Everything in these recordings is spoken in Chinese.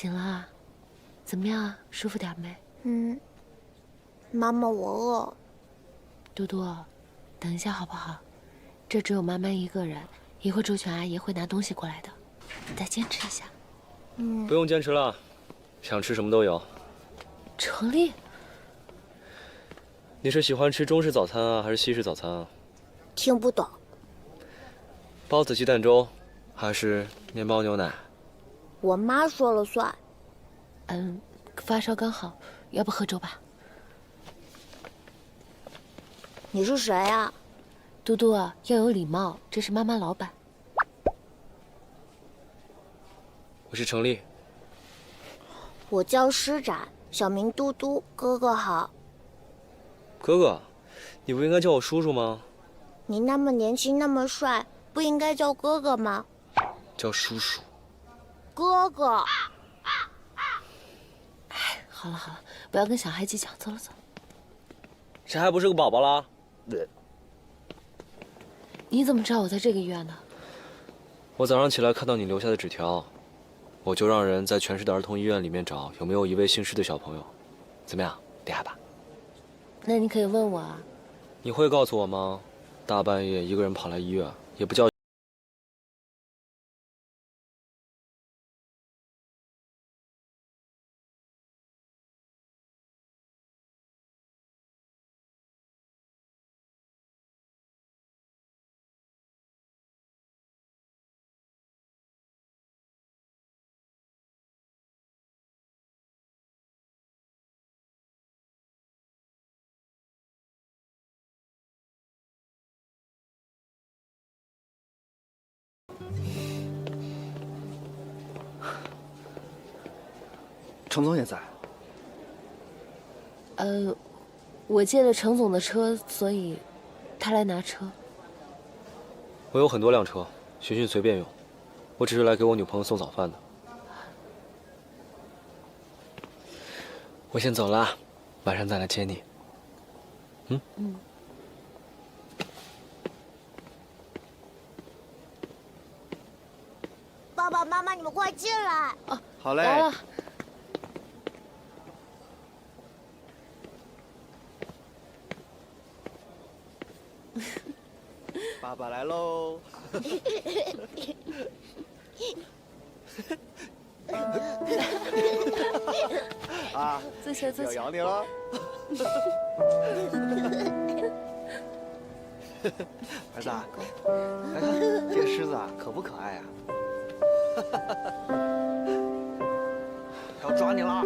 醒了啊？怎么样？舒服点没？妈妈，我饿。嘟嘟，等一下好不好？这只有妈妈一个人，一会儿周全阿姨会拿东西过来的，你再坚持一下。不用坚持了，想吃什么都有。程丽，你是喜欢吃中式早餐啊，还是西式早餐啊？听不懂。包子鸡蛋粥，还是面包牛奶？我妈说了算。发烧刚好，要不喝粥吧？你是谁呀？嘟嘟要有礼貌，这是妈妈老板。我是程丽。我叫施展，小名嘟嘟，哥哥好。哥哥，你不应该叫我叔叔吗？你那么年轻，那么帅，不应该叫哥哥吗？叫叔叔。哥哥。好了好了，不要跟小孩计较，走了走。谁还不是个宝宝啦？你怎么知道我在这个医院呢？我早上起来看到你留下的纸条，我就让人在全市的儿童医院里面找有没有一位姓施的小朋友。怎么样，厉害吧？那你可以问我啊。你会告诉我吗？大半夜一个人跑来医院，也不叫。程总也在。我借了程总的车，所以他来拿车。我有很多辆车，寻寻随便用。我只是来给我女朋友送早饭的。我先走了，晚上再来接你。爸爸妈妈，你们快进来！好嘞。来了。爸爸来喽！啊，坐下坐下。要咬你了。儿子啊，来看这个狮子啊，可不可爱呀？它要抓你了！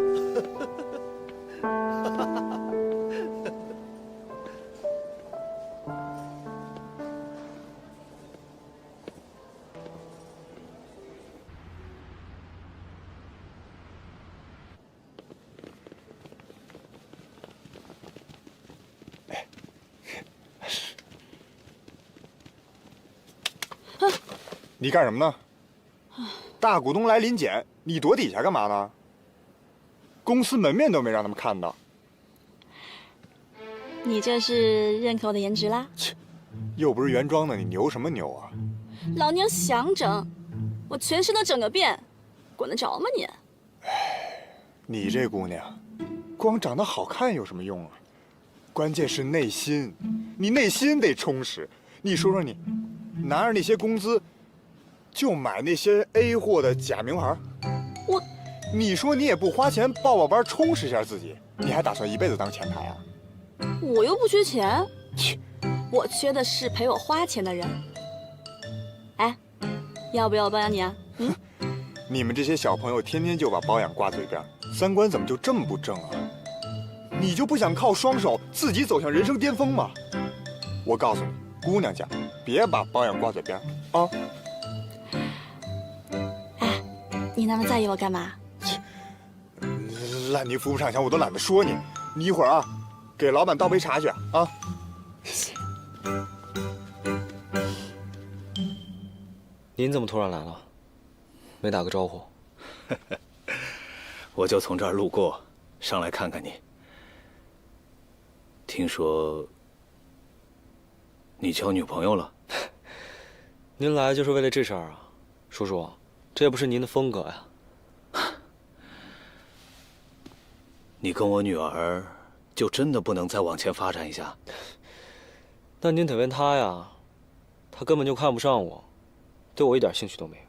你干什么呢？大股东来临检，你躲底下干嘛呢？公司门面都没让他们看到。你这是认可我的颜值啦？又不是原装的，你牛什么牛啊？老娘想整，我全身都整个遍，管得着吗你？你这姑娘，光长得好看有什么用啊？关键是内心，你内心得充实。你说说你，拿着那些工资，就买那些 A 货的假名牌。你说你也不花钱报报班充实一下自己，你还打算一辈子当前台啊？我又不缺钱，切，我缺的是陪我花钱的人。哎，要不要我包养你啊？你们这些小朋友天天就把保养挂嘴边，三观怎么就这么不正啊？你就不想靠双手自己走向人生巅峰吗？我告诉你，姑娘家别把保养挂嘴边啊！哎，你那么在意我干嘛？烂泥扶不上墙，我都懒得说你。你一会儿啊，给老板倒杯茶去啊。您怎么突然来了？没打个招呼？我就从这儿路过，上来看看你。听说你交女朋友了？您来就是为了这事儿啊，叔叔，这也不是您的风格呀。你跟我女儿就真的不能再往前发展一下？那您得问她呀，她根本就看不上我，对我一点兴趣都没有。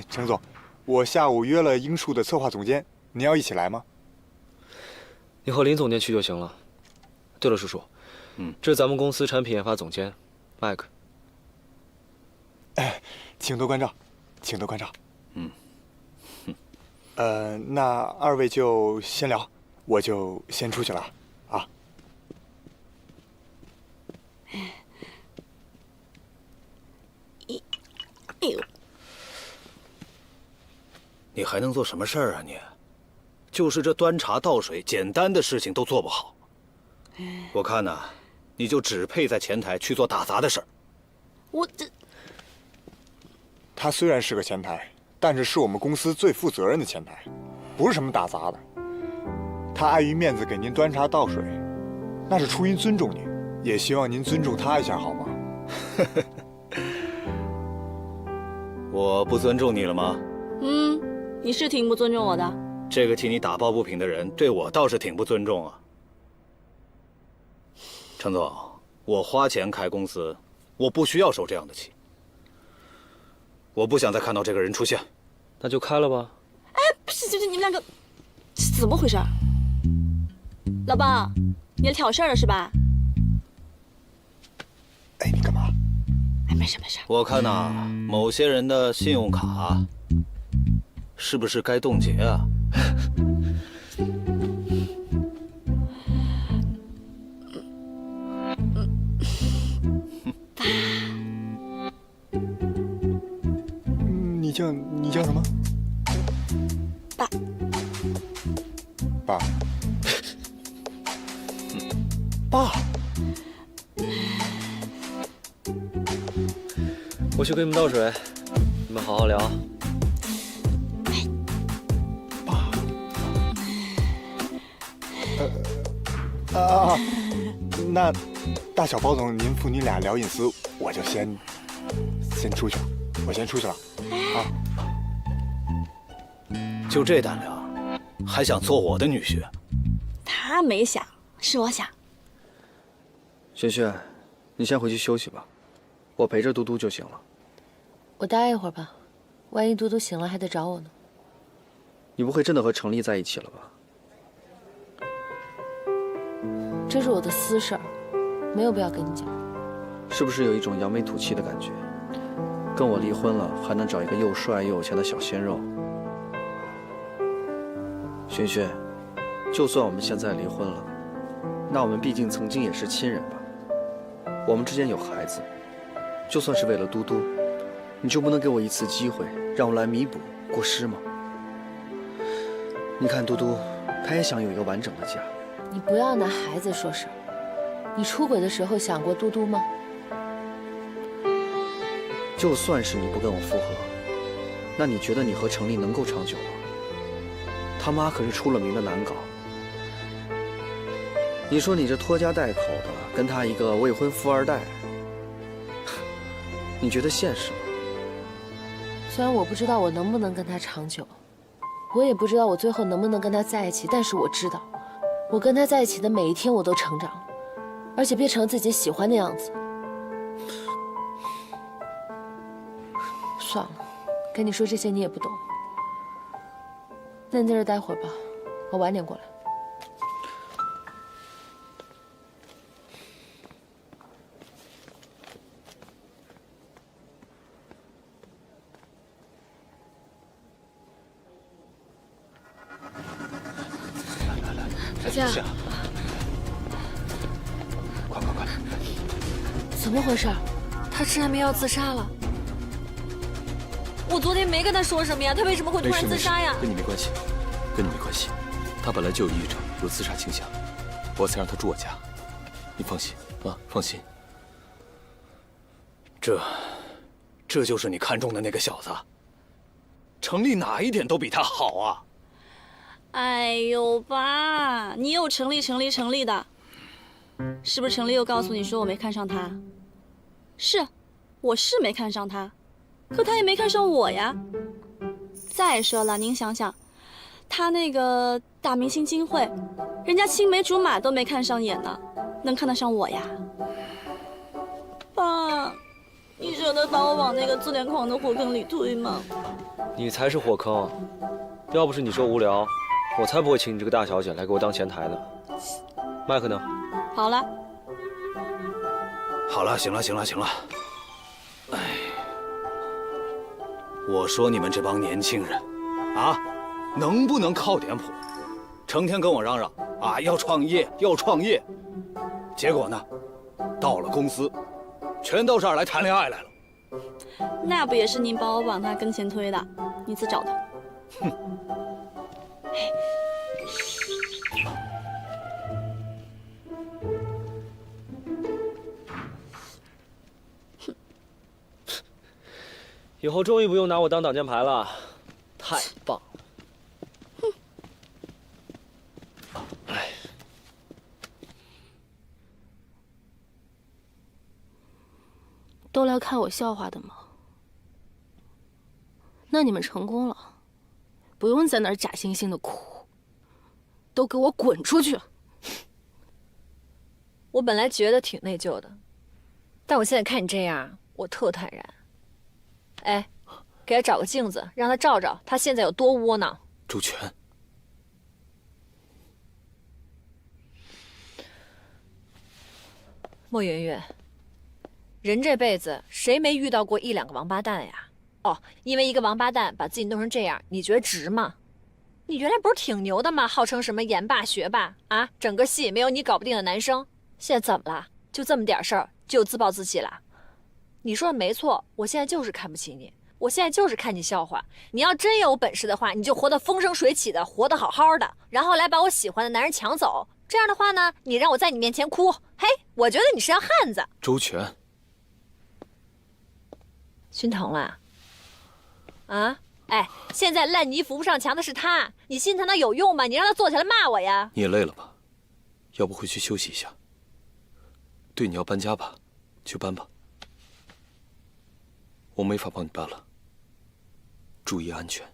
程总，我下午约了樱树的策划总监，您要一起来吗？你和林总监去就行了。对了，叔叔，这是咱们公司产品研发总监，麦克。请多关照，请多关照。那二位就先聊，我就先出去了啊。哎呦，你还能做什么事儿啊你？就是这端茶倒水，简单的事情都做不好。我看呐，你就只配在前台去做打杂的事儿。我这他虽然是个前台，但是是我们公司最负责任的前台，不是什么打杂的。他碍于面子给您端茶倒水，那是出于尊重您，也希望您尊重他一下，好吗？我不尊重你了吗？你是挺不尊重我的。这个替你打抱不平的人，对我倒是挺不尊重啊。程总，我花钱开公司，我不需要受这样的气。我不想再看到这个人出现。那就开了吧。不是，你们两个是怎么回事？老爸，你来挑事儿了是吧？哎，你干嘛？哎，没事没事。我看呐，某些人的信用卡是不是该冻结啊？你叫什么？爸。爸。爸。我去给你们倒水，你们好好聊。那大小包总，您父女俩聊隐私，我就先出去了，我先出去了。啊，就这胆量，还想做我的女婿？他没想，是我想。萱萱，你先回去休息吧，我陪着嘟嘟就行了。我待一会儿吧，万一嘟嘟醒了还得找我呢。你不会真的和程丽在一起了吧？这是我的私事儿，没有必要跟你讲。是不是有一种扬眉吐气的感觉？跟我离婚了，还能找一个又帅又有钱的小鲜肉？萱萱，就算我们现在离婚了，那我们毕竟曾经也是亲人吧？我们之间有孩子，就算是为了嘟嘟，你就不能给我一次机会，让我来弥补过失吗？你看嘟嘟，她也想有一个完整的家。你不要拿孩子说事儿。你出轨的时候想过嘟嘟吗？就算是你不跟我复合，那你觉得你和程丽能够长久吗？他妈可是出了名的难搞。你说你这拖家带口的，跟他一个未婚富二代，你觉得现实吗？虽然我不知道我能不能跟他长久，我也不知道我最后能不能跟他在一起，但是我知道，我跟他在一起的每一天我都成长，而且变成了自己喜欢的样子。算了，跟你说这些你也不懂。那你在这待会儿吧，我晚点过来。小夏，快！怎么回事？他吃安眠药自杀了。我昨天没跟他说什么呀，他为什么会突然自杀呀？跟你没关系，跟你没关系。他本来就有抑郁症，有自杀倾向，我才让他住我家。你放心啊，放心。这就是你看中的那个小子。程丽哪一点都比他好啊！哎呦，爸，你又程丽的，是不是程丽又告诉你说我没看上他？是，我是没看上他，可他也没看上我呀。再说了，您想想，他那个大明星金会，人家青梅竹马都没看上眼呢，能看得上我呀？爸，你舍得把我往那个自恋狂的火坑里推吗？你才是火坑，要不是你说无聊，我才不会请你这个大小姐来给我当前台呢。麦克呢？好了，好了，行了，行了，行了。哎，我说你们这帮年轻人，啊，能不能靠点谱？成天跟我嚷嚷啊，要创业，要创业，结果呢，到了公司，全到这儿来谈恋爱来了。那不也是您把我往他跟前推的？你自找的。哼。以后终于不用拿我当挡箭牌了，太棒了！哎，都来看我笑话的吗？那你们成功了，不用在那儿假惺惺的哭，都给我滚出去！我本来觉得挺内疚的，但我现在看你这样，我特坦然。哎，给他找个镜子，让他照照他现在有多窝囊。周全，莫云云，人这辈子谁没遇到过一两个王八蛋呀？哦，因为一个王八蛋把自己弄成这样，你觉得值吗？你原来不是挺牛的吗？号称什么研霸学霸啊，整个系没有你搞不定的男生。现在怎么了？就这么点事儿就自暴自弃了？你说的没错，我现在就是看不起你，我现在就是看你笑话。你要真有本事的话，你就活得风生水起的，活得好好的，然后来把我喜欢的男人抢走。这样的话呢，你让我在你面前哭，嘿，我觉得你是条汉子。周全，心疼了？啊？哎，现在烂泥扶不上墙的是他，你心疼他有用吗？你让他坐起来骂我呀。你也累了吧？要不回去休息一下？对，你要搬家吧，去搬吧。我没法帮你搬了，注意安全。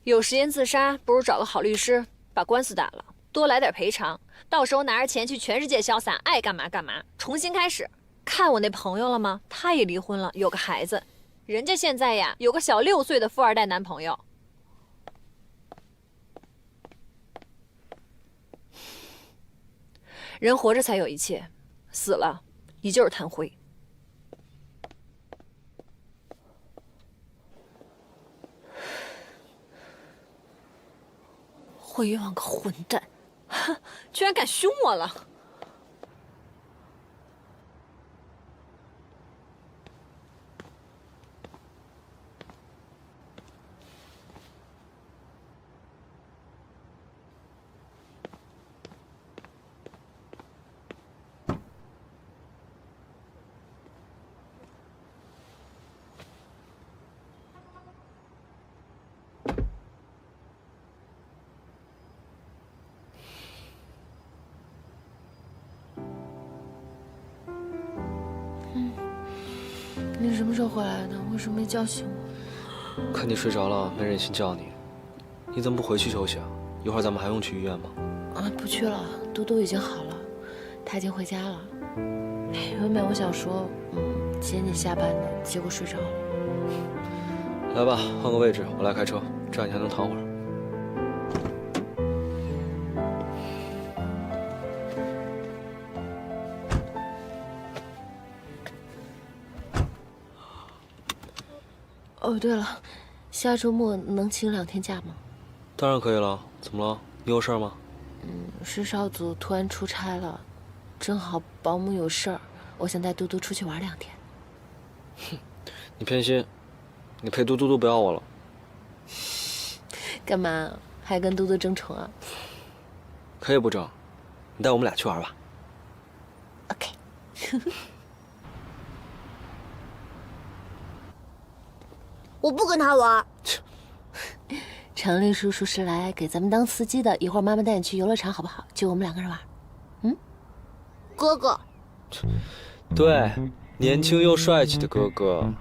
有时间自杀，不如找个好律师把官司打了，多来点赔偿，到时候拿着钱去全世界潇洒，爱干嘛干嘛，重新开始。看我那朋友了吗？他也离婚了，有个孩子，人家现在呀有个小6岁的富二代男朋友。人活着才有一切，死了，你就是炭灰。慧远个混蛋，居然敢凶我了！你什么时候回来的？为什么没叫醒我？看你睡着了，没忍心叫你。你怎么不回去休息啊？一会儿咱们还用去医院吗？啊，不去了，嘟嘟已经好了，他已经回家了。原本我想说，接你下班的，结果睡着了。来吧，换个位置，我来开车，这样你还能躺会儿。哦，对了，下周末能请2天假吗？当然可以了，怎么了？你有事吗？市少组突然出差了，正好保姆有事儿，我想带嘟嘟出去玩2天。哼，你偏心，你陪嘟嘟都不要我了。干嘛？还跟嘟嘟争宠啊？可以不争，你带我们俩去玩吧。OK。我不跟他玩。程律叔叔是来给咱们当司机的，一会儿妈妈带你去游乐场好不好？就我们2个人玩。嗯，哥哥，对，年轻又帅气的哥哥。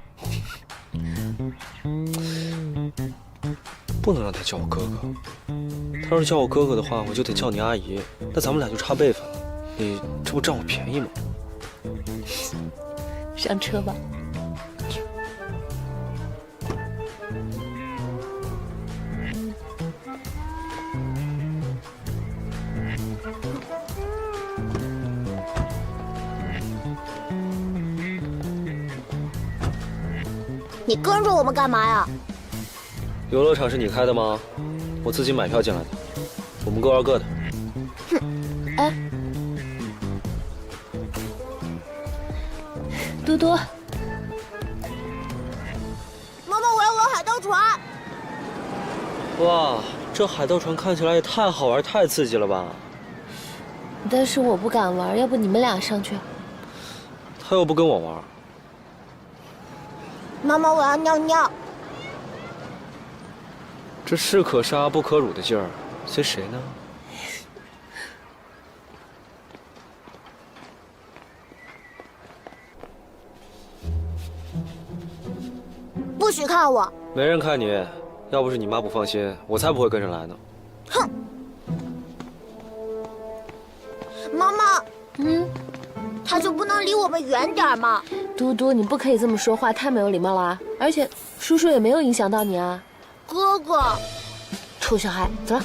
不能让他叫我哥哥，他要是叫我哥哥的话，我就得叫你阿姨，那咱们俩就差辈分了。你这不占我便宜吗？上车吧。你跟着我们干嘛呀？游乐场是你开的吗？我自己买票进来的，我们各玩各的。哎，多多，妈妈，我要玩海盗船。哇，这海盗船看起来也太好玩、太刺激了吧！但是我不敢玩，要不你们俩上去？他又不跟我玩。妈妈，我要尿尿。这士可杀不可辱的劲儿，随谁呢？不许看我！没人看你，要不是你妈不放心，我才不会跟着来呢。哼！妈妈，他就不能离我们远点吗？嘟嘟，你不可以这么说话，太没有礼貌了啊！而且叔叔也没有影响到你啊。哥哥，臭小孩，走了。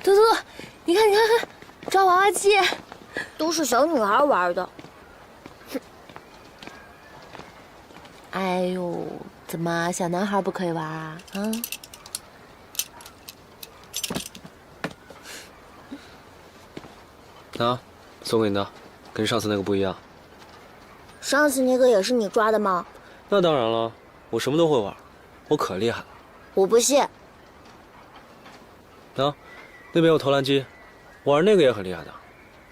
嘟嘟，你看，抓娃娃机，都是小女孩玩的。哎呦，怎么小男孩不可以玩啊？啊，送给你的，跟上次那个不一样。上次那个也是你抓的吗？那当然了，我什么都会玩，我可厉害了。我不信。啊，那边有投篮机，玩那个也很厉害的。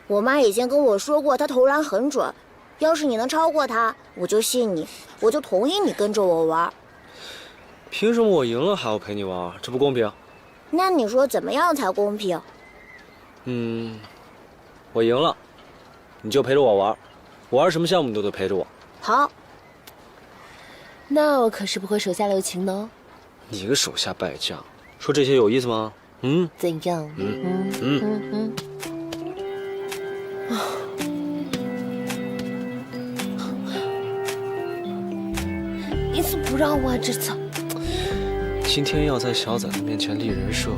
我妈以前跟我说过，她投篮很准。要是你能超过她，我就信你，我就同意你跟着我玩。凭什么我赢了还要陪你玩？这不公平。那你说怎么样才公平？我赢了，你就陪着我玩，我玩什么项目你都得陪着我。好。那我可是不会手下留情的哦。你个手下败将，说这些有意思吗？怎样？你怎么不让我这次？今天要在小崽子面前立人设，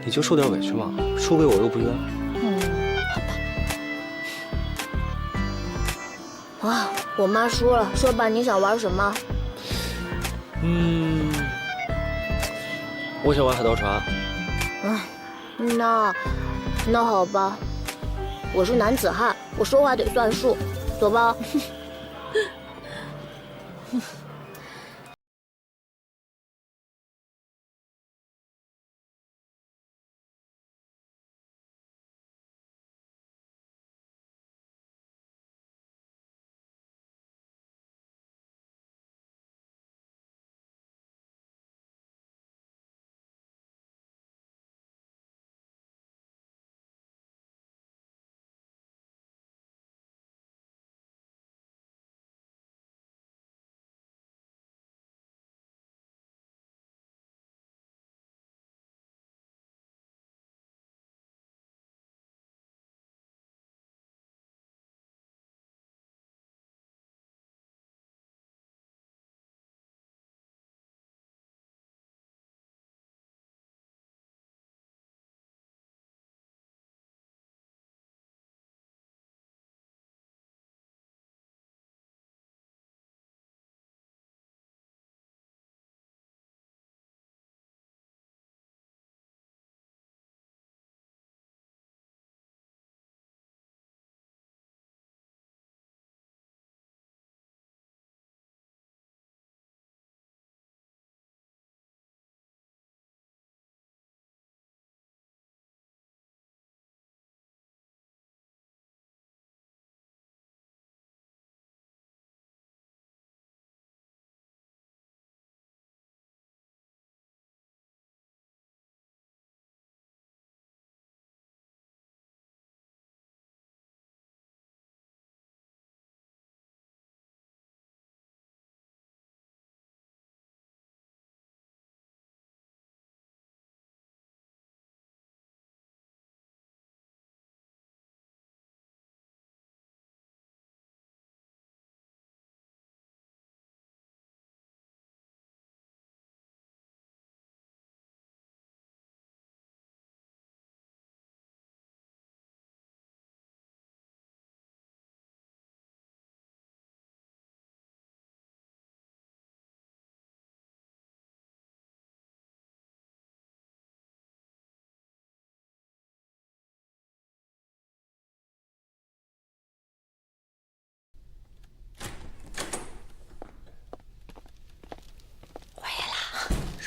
你就受点委屈嘛，输给我又不冤。好吧。啊，我妈输了，说吧，你想玩什么？我想玩海盗船。那好吧，我是男子汉，我说话得算数，走吧。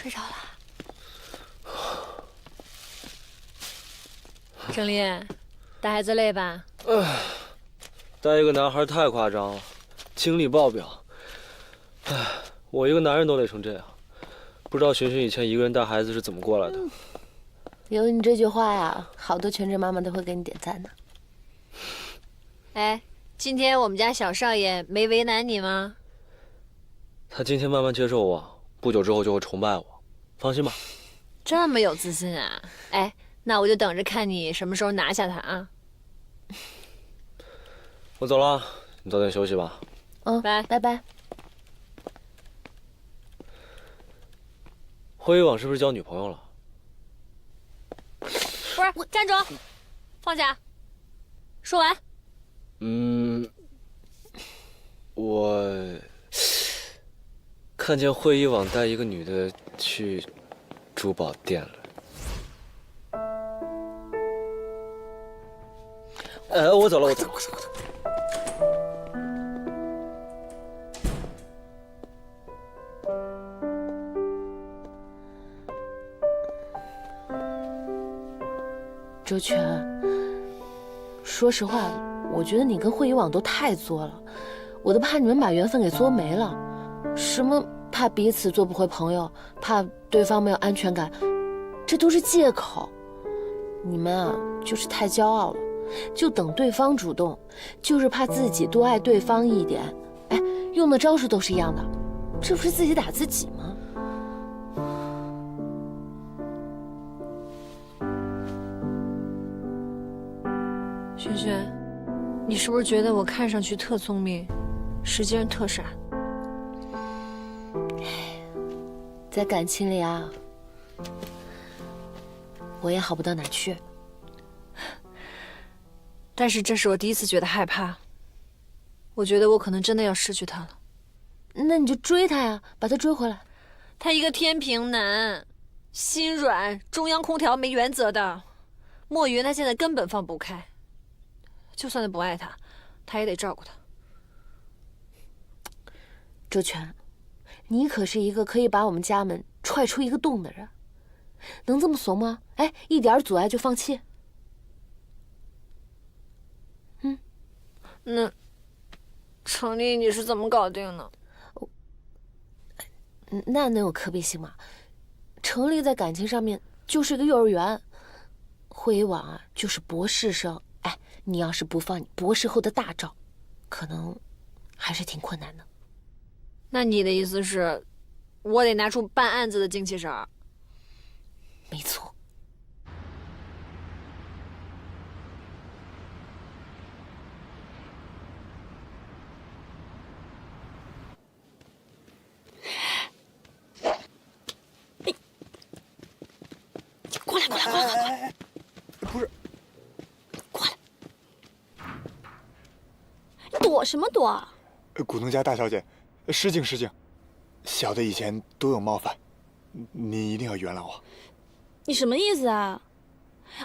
睡着了。郑丽，带孩子累吧？带一个男孩太夸张了，精力爆表。唉，我一个男人都累成这样，不知道珣珣以前一个人带孩子是怎么过来的。有你这句话呀，好多全职妈妈都会给你点赞的。哎，今天我们家小少爷没为难你吗？他今天慢慢接受我，不久之后就会崇拜我，放心吧。这么有自信啊！哎，那我就等着看你什么时候拿下他啊！我走了，你早点休息吧。嗯，拜拜拜。辉网是不是交女朋友了？不是，站住！放下。说完。我看见会议网带一个女的去珠宝店了。我走了，我走了。周全，说实话，我觉得你跟会议网都太作了，我都怕你们把缘分给作没了。什么怕彼此做不回朋友，怕对方没有安全感，这都是借口。你们啊，就是太骄傲了，就等对方主动，就是怕自己多爱对方一点。哎，用的招数都是一样的，这不是自己打自己吗？萱萱，你是不是觉得我看上去特聪明，实际上特傻？在感情里啊，我也好不到哪去。但是这是我第一次觉得害怕，我觉得我可能真的要失去他了。那你就追他呀，把他追回来。他一个天平男，心软，中央空调没原则的。莫云他现在根本放不开，就算他不爱他，他也得照顾他。周全，你可是一个可以把我们家门踹出一个洞的人，能这么怂吗？哎，一点阻碍就放弃？那程丽你是怎么搞定的？那能有可比性吗？程丽在感情上面就是一个幼儿园，会议网啊就是博士生。哎，你要是不放你博士后的大招，可能还是挺困难的。那你的意思是，我得拿出办案子的精气神儿？没错。过来，过来，过来，过来！不是，过来！你躲什么躲啊？古东家大小姐，失敬失敬，小的以前都有冒犯，你一定要原谅我。你什么意思啊？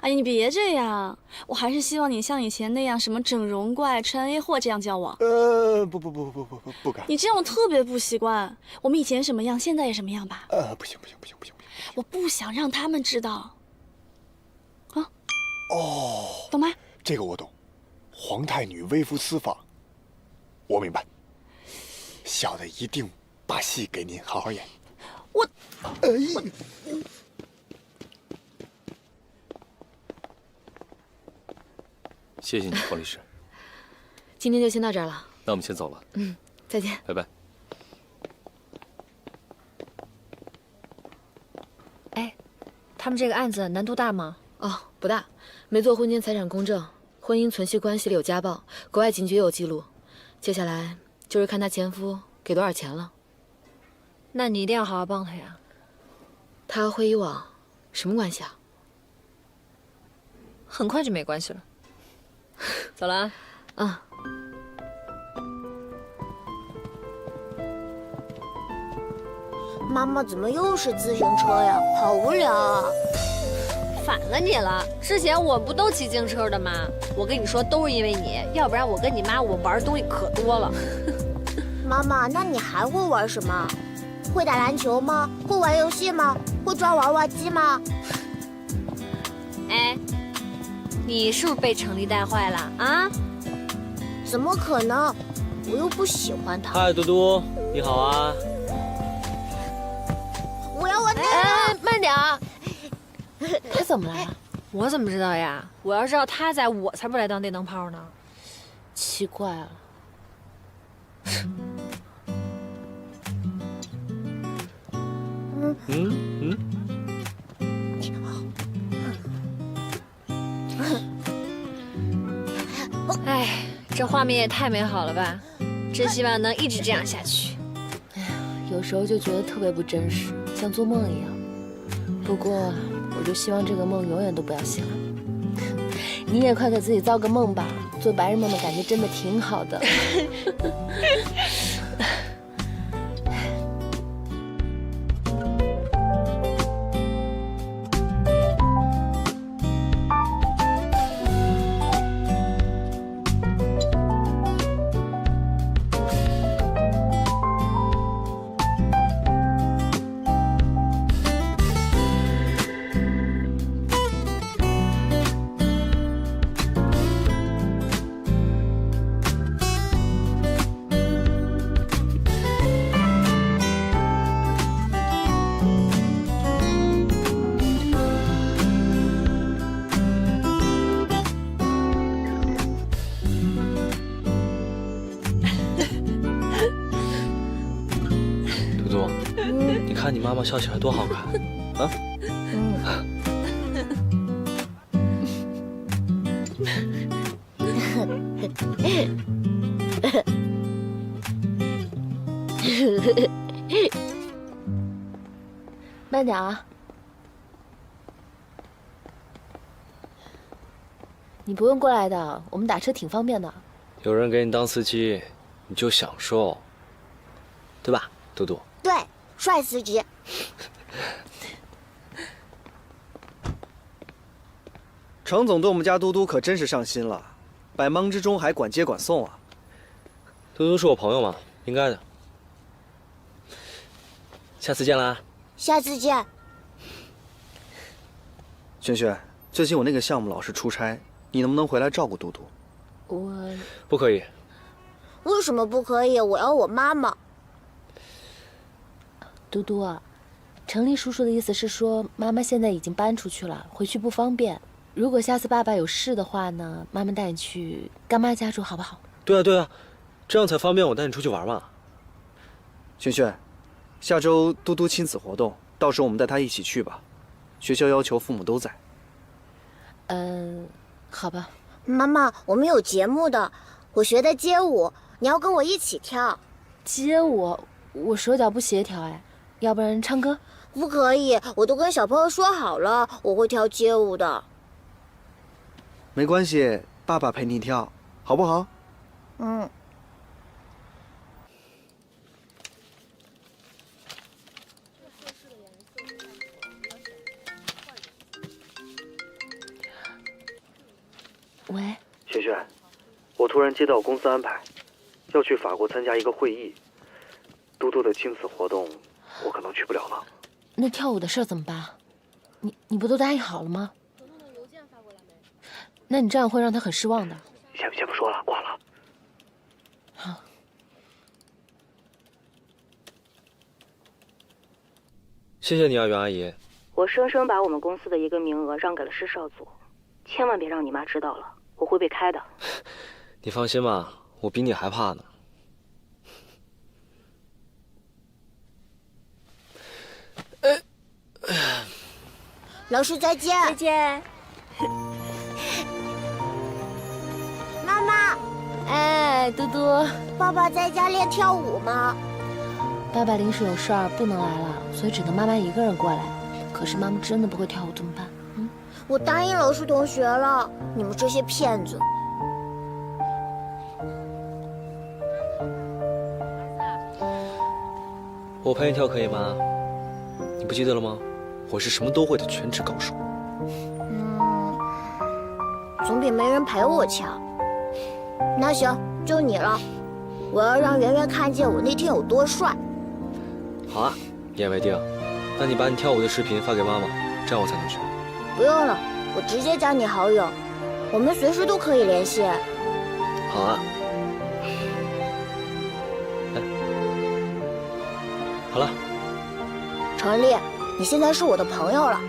哎呀，你别这样，我还是希望你像以前那样，什么整容怪、吃 A 货这样交往。不敢。你这样我特别不习惯。我们以前什么样，现在也什么样吧？不行。我不想让他们知道。啊？哦，懂吗？这个我懂，皇太女微服私访，我明白。小的一定把戏给您好好演。我。谢谢你，黄律师。今天就先到这儿了。那我们先走了。再见。拜拜。哎，他们这个案子难度大吗？哦，不大，没做婚前财产公证，婚姻存续关系里有家暴，国外警局有记录。接下来就是看她前夫给多少钱了。那你一定要好好帮他呀。他和会议网什么关系啊？很快就没关系了。走了啊。啊。妈妈怎么又是自行车呀？好无聊啊！反了你了！之前我不都骑自行车的吗？我跟你说，都是因为你，要不然我跟你妈我玩的东西可多了。妈妈，那你还会玩什么？会打篮球吗？会玩游戏吗？会抓娃娃机吗？哎，你是不是被程丽带坏了啊？怎么可能？我又不喜欢他。嗨，嘟嘟，你好啊。我要完蛋了！哎，慢点啊！他怎么了？我怎么知道呀？我要知道他在，我才不来当电灯泡呢。奇怪了。哎，这画面也太美好了吧！真希望能一直这样下去。哎呀，有时候就觉得特别不真实，像做梦一样。不过，我就希望这个梦永远都不要醒了。你也快给自己造个梦吧，做白日梦的感觉真的挺好的。嘟嘟，你看你妈妈笑起来多好看啊！慢点啊！你不用过来的，我们打车挺方便的。有人给你当司机，你就享受，对吧，嘟嘟？对，帅司机。程总对我们家嘟嘟可真是上心了，百忙之中还管接管送啊。嘟嘟是我朋友嘛，应该的。下次见啦！下次见。萱萱，最近我那个项目老是出差，你能不能回来照顾嘟嘟？我不可以。为什么不可以？我要我妈妈。嘟嘟啊，程立叔叔的意思是说，妈妈现在已经搬出去了，回去不方便。如果下次爸爸有事的话呢，妈妈带你去干妈家住，好不好？对啊对啊，这样才方便我带你出去玩嘛。萱萱，下周嘟嘟亲子活动，到时候我们带她一起去吧。学校要求父母都在。好吧。妈妈，我们有节目的，我学的街舞，你要跟我一起跳。街舞，我手脚不协调哎，要不然唱歌？不可以，我都跟小朋友说好了，我会跳街舞的。没关系，爸爸陪你跳，好不好？嗯。喂，萱萱，我突然接到公司安排，要去法国参加一个会议，嘟嘟的亲子活动，我可能去不了了。那跳舞的事怎么办？你不都答应好了吗？那你这样会让他很失望的。先不说了，挂了。好。谢谢你啊，袁阿姨。我生生把我们公司的一个名额让给了施少祖，千万别让你妈知道了，我会被开的。你放心吧，我比你还怕呢。老师再见。再见。妈妈，哎，嘟嘟，爸爸在家练跳舞吗？爸爸临时有事儿不能来了，所以只能妈妈一个人过来。可是妈妈真的不会跳舞，怎么办？我答应老师同学了，你们这些骗子。我陪你跳可以吗？你不记得了吗？我是什么都会的全职高手。总比没人陪我强。那行，就你了，我要让圆圆看见我那天有多帅。好啊，一言为定。那你把你跳舞的视频发给妈妈，这样我才能去。不用了，我直接加你好友，我们随时都可以联系。好啊。哎，好了。程立，你现在是我的朋友了。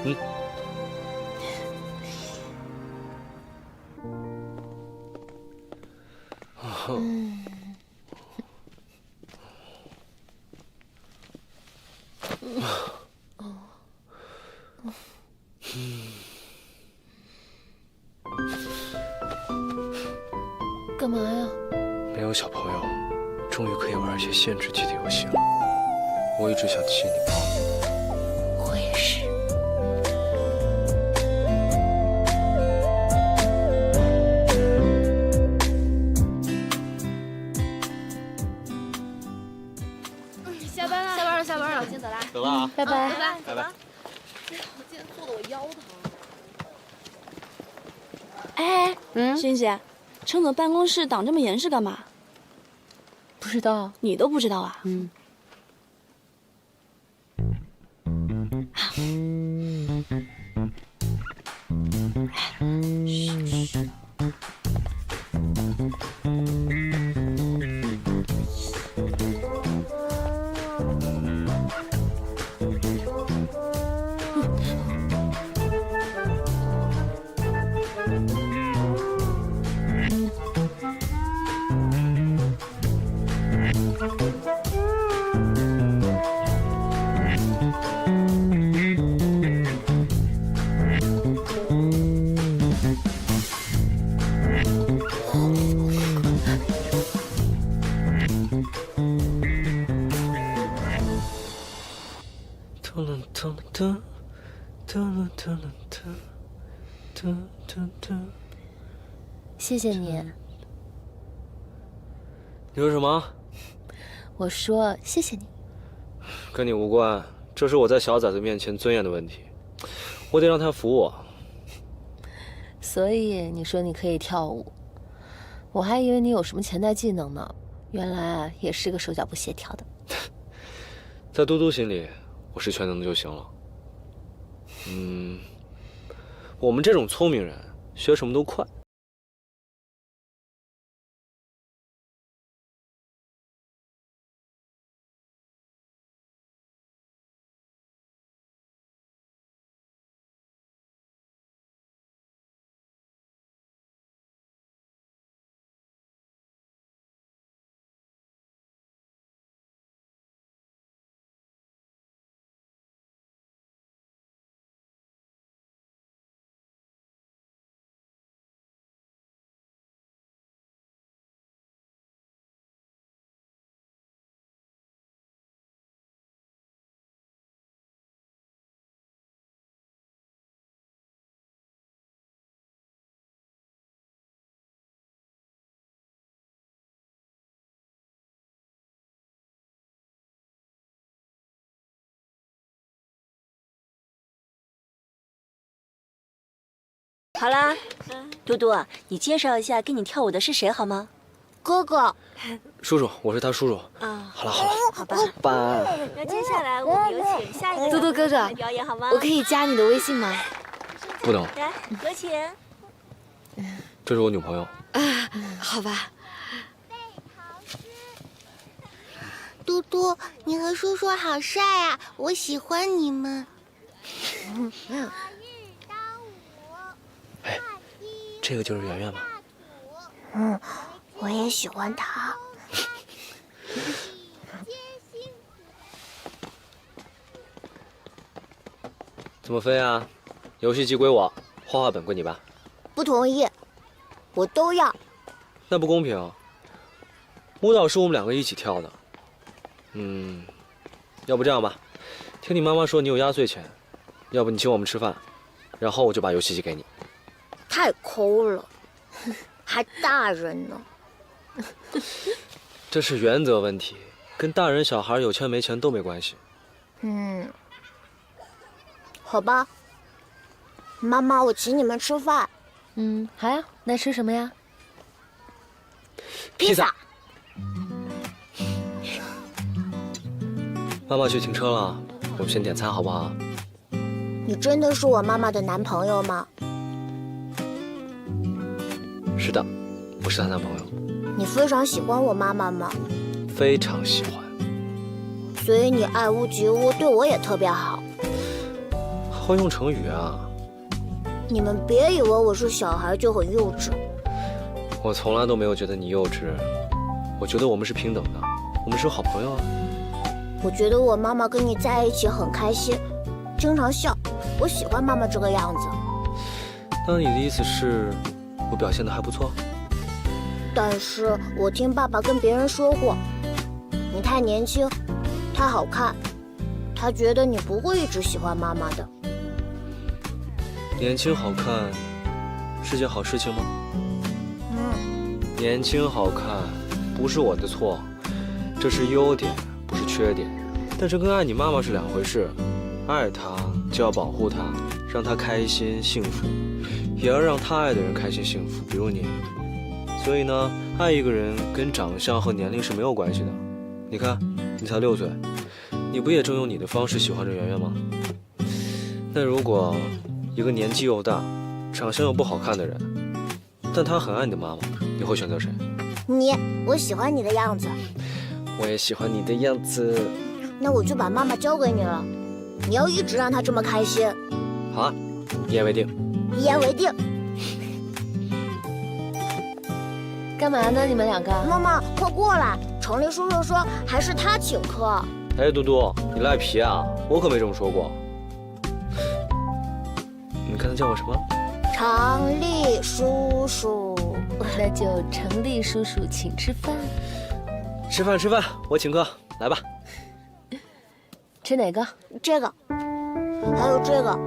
嗯。干嘛呀？没有小朋友，终于可以玩一些限制级的游戏了。我一直想亲你抱你。我也是。下班了，下班了，下班了，先走啦。走了啊，拜拜，拜拜，拜拜。我今天坐的我腰疼。哎，欣姐，程总办公室挡这么严是干嘛？不知道，你都不知道啊？谢谢你。你说什么？我说谢谢你。跟你无关，这是我在小崽子面前尊严的问题，我得让他服我。所以你说你可以跳舞，我还以为你有什么潜在技能呢，原来也是个手脚不协调的。在嘟嘟心里，我是全能的就行了。我们这种聪明人学什么都快。好啦，嘟嘟，你介绍一下跟你跳舞的是谁好吗？哥哥。叔叔，我是他叔叔。啊，好了好了，好吧。爸。那接下来我们有请下一个嘟嘟哥哥来表演好吗？我可以加你的微信吗？不能。来，有请。这是我女朋友。啊，好吧。嘟嘟，你和叔叔好帅啊，我喜欢你们。哎，这个就是圆圆吗？我也喜欢他。怎么分啊？游戏机归我，画画本归你吧。不同意，我都要。那不公平。舞蹈是我们两个一起跳的。要不这样吧，听你妈妈说你有压岁钱，要不你请我们吃饭，然后我就把游戏机给你。太抠了，还大人呢。这是原则问题，跟大人小孩有钱没钱都没关系。好吧。妈妈，我请你们吃饭。好呀，那吃什么呀？披萨。妈妈去停车了，我们先点餐好不好？你真的是我妈妈的男朋友吗？是的，我是她男朋友。你非常喜欢我妈妈吗？非常喜欢。所以你爱屋及乌，对我也特别好。会用成语啊？你们别以为我是小孩就很幼稚。我从来都没有觉得你幼稚，我觉得我们是平等的，我们是好朋友啊。我觉得我妈妈跟你在一起很开心，经常笑。我喜欢妈妈这个样子。那你的意思是，我表现得还不错？但是我听爸爸跟别人说过，你太年轻，太好看，他觉得你不会一直喜欢妈妈的。年轻好看是件好事情吗？年轻好看不是我的错，这是优点，不是缺点。但这跟爱你妈妈是两回事。爱她就要保护她，让她开心幸福，也要让她爱的人开心幸福，比如你。所以呢，爱一个人跟长相和年龄是没有关系的。你看，你才6岁，你不也正用你的方式喜欢着圆圆吗？那如果一个年纪又大、长相又不好看的人，但他很爱你的妈妈，你会选择谁？你，我喜欢你的样子。我也喜欢你的样子。那我就把妈妈交给你了，你要一直让她这么开心。好啊，一言为定。一言为定。干嘛呢？你们两个？妈妈，快过来！程立叔叔说还是他请客。哎，嘟嘟，你赖皮啊！我可没这么说过。你刚才叫我什么？程立叔叔。那就程立叔叔请吃饭。吃饭吃饭，我请客，来吧。吃哪个？这个，还有这个。